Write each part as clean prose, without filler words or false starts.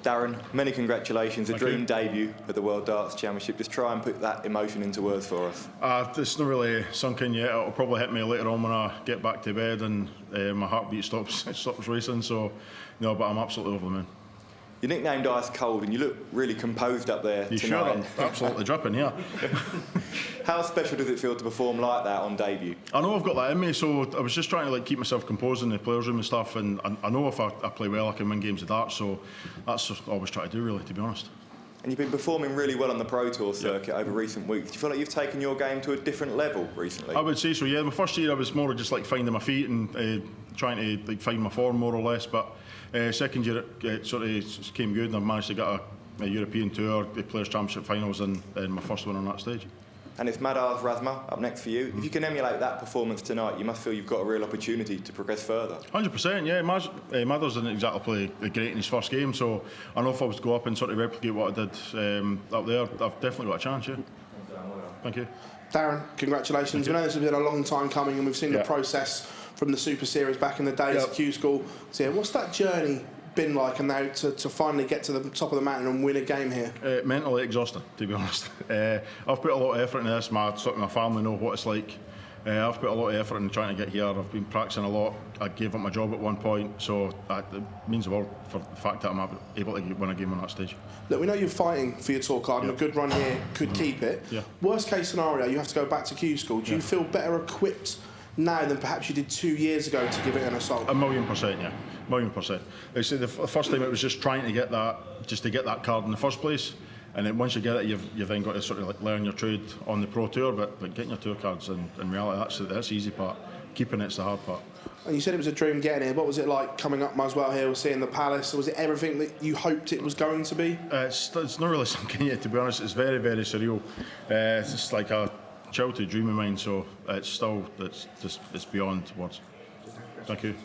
Darren, many congratulations. Thank a dream you. debut at the World Darts Championship. Just try and put that emotion into words for us. It's not really sunk in yet. It'll probably hit me later on when I get back to bed and my heartbeat stops racing. So, no, but I'm absolutely over the moon. You're nicknamed Ice Cold and you look really composed up there You tonight. sure? I'm absolutely dripping, yeah. How special does it feel to perform like that on debut? I know I've got that in me, so I was just trying to keep myself composed in the players' room and stuff, and I know if I play well I can win games of darts, so that's just what I always try to do, really, to be honest. And you've been performing really well on the Pro Tour circuit over recent weeks. Do you feel like you've taken your game to a different level recently? I would say so, yeah. My first year I was more just finding my feet and trying to find my form more or less, but second year it sort of came good and I've managed to get a European Tour, the Players' Championship finals and my first one on that stage. And it's Madars Razma up next for you. If you can emulate that performance tonight, you must feel you've got a real opportunity to progress further. 100%, yeah. Madars didn't exactly play great in his first game, so I know if I was to go up and sort of replicate what I did up there, I've definitely got a chance, yeah. Thank you. Darren, congratulations. We know this has been a long time coming and we've seen the process from the Super Series back in the days at Q School. So yeah, what's that journey been like, and now to finally get to the top of the mountain and win a game here? Mentally exhausting, to be honest. I've put a lot of effort into this. My family know what it's like. I've put a lot of effort in trying to get here. I've been practicing a lot. I gave up my job at one point, so it means the world for the fact that I'm able to win a game on that stage. Look, we know you're fighting for your tour card and a good run here could keep it. Worst case scenario, you have to go back to Q School. Do you feel better equipped now than perhaps you did 2 years ago to give it an assault? 1,000,000%, yeah. 1,000,000%. Like I say, the first time it was just trying to get that card in the first place, and then once you get it, you've then got to sort of learn your trade on the Pro Tour. But getting your tour cards in reality, that's the easy part. Keeping it's the hard part. And you said it was a dream getting here. What was it like coming up Muswell Hill, seeing the palace? Was it everything that you hoped it was going to be? It's not really something yet, to be honest. It's very, very surreal. It's just like a childhood dream of mine, so it's beyond words. Thank you.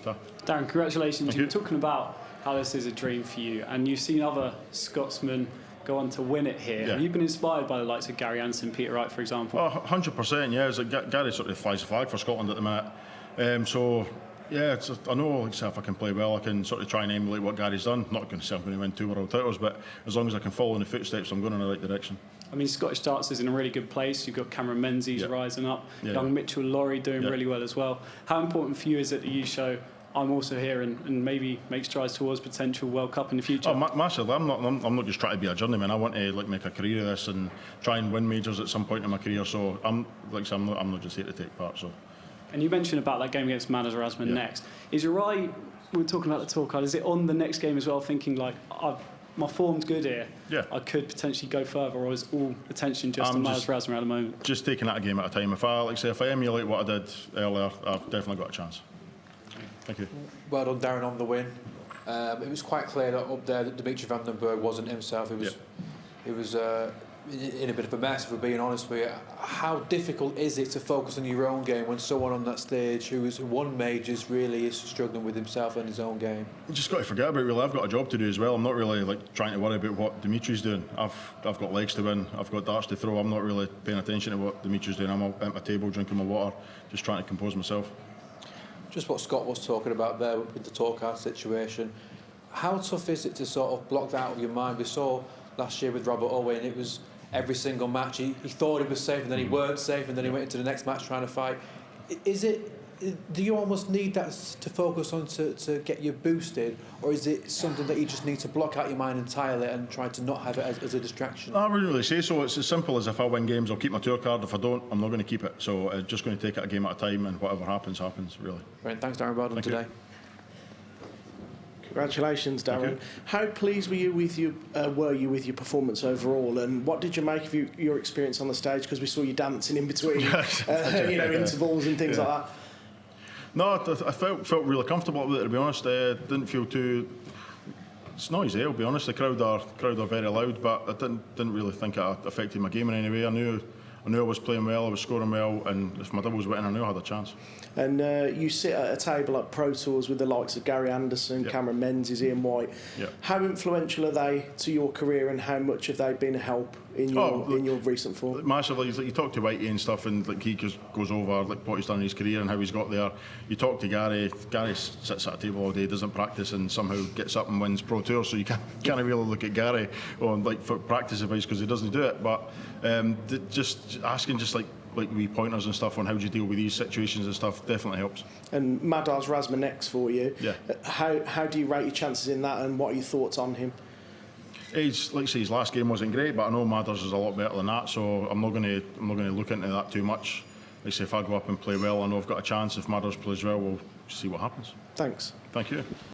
Darren, congratulations. You're talking about how this is a dream for you, and you've seen other Scotsmen go on to win it here. Have you been inspired by the likes of Gary Anderson, Peter Wright, for example? 100%, yeah. Gary sort of flies the flag for Scotland at the minute. So, yeah, I know, like I say, if I can play well, I can sort of try and emulate what Gary's done. Not going to say I'm going to win 2 world titles, but as long as I can follow in the footsteps, I'm going in the right direction. I mean, Scottish darts is in a really good place. You've got Cameron Menzies rising up, young Mitchell Laurie doing really well as well. How important for you is it that you show I'm also here and maybe make strides towards potential World Cup in the future? Oh, massively. I'm not just trying to be a journeyman. I want to make a career of this and try and win majors at some point in my career. So I'm not just here to take part. So. And you mentioned about that game against Madars Razma next. Is your eye? We're talking about the tour card. Is it on the next game as well? Thinking like my form's good here. I could potentially go further, or is all attention just on Madars Razma at the moment? Just taking that a game at a time. If I emulate what I did earlier, I've definitely got a chance. Thank you. Well done, Darren, on the win. It was quite clear that up there that Dimitri van den Berg wasn't himself. He was in a bit of a mess, if we're being honest with you. How difficult is it to focus on your own game when someone on that stage who has won majors really is struggling with himself and his own game? You just got to forget about it, really. I've got a job to do as well. I'm not really trying to worry about what Dimitri's doing. I've got legs to win. I've got darts to throw. I'm not really paying attention to what Dimitri's doing. I'm at my table drinking my water, just trying to compose myself. Just what Scott was talking about there with the tour card situation. How tough is it to sort of block that out of your mind? We saw last year with Robert Owen, it was every single match he thought he was safe and then he weren't safe and then he went into the next match trying to fight. Do you almost need that to focus on to get you boosted, or is it something that you just need to block out your mind entirely and try to not have it as a distraction? I wouldn't really say so. It's as simple as if I win games, I'll keep my tour card. If I don't, I'm not going to keep it. So I'm just going to take it a game at a time, and whatever happens, happens, really. Right, thanks, Darren. Well done today. Congratulations, Darren. How pleased were you with your performance overall, and what did you make of your experience on the stage? Because we saw you dancing in between, intervals and things like that. No, I felt really comfortable with it, to be honest. Didn't feel too. It's noisy, I'll be honest. The crowd are very loud, but I didn't really think it affected my game in any way. I knew I was playing well, I was scoring well, and if my double was winning, I knew I had a chance. And you sit at a table at Pro Tours with the likes of Gary Anderson, Cameron Menzies, Ian White. How influential are they to your career, and how much have they been a help in your recent form? Massively. Like, you talk to Whitey and stuff, and like he goes over like what he's done in his career and how he's got there. You talk to Gary. Gary sits at a table all day, doesn't practice, and somehow gets up and wins Pro Tour. So you can't really look at Gary on like for practice advice because he doesn't do it. But just asking like wee pointers and stuff on how do you deal with these situations and stuff definitely helps. And Madar's Razma next for you. Yeah. How do you rate your chances in that, and what are your thoughts on him? He's like I say, his last game wasn't great, but I know Madars is a lot better than that, so I'm not going to look into that too much. Like I say, if I go up and play well, I know I've got a chance. If Madars plays well, we'll see what happens. Thanks. Thank you.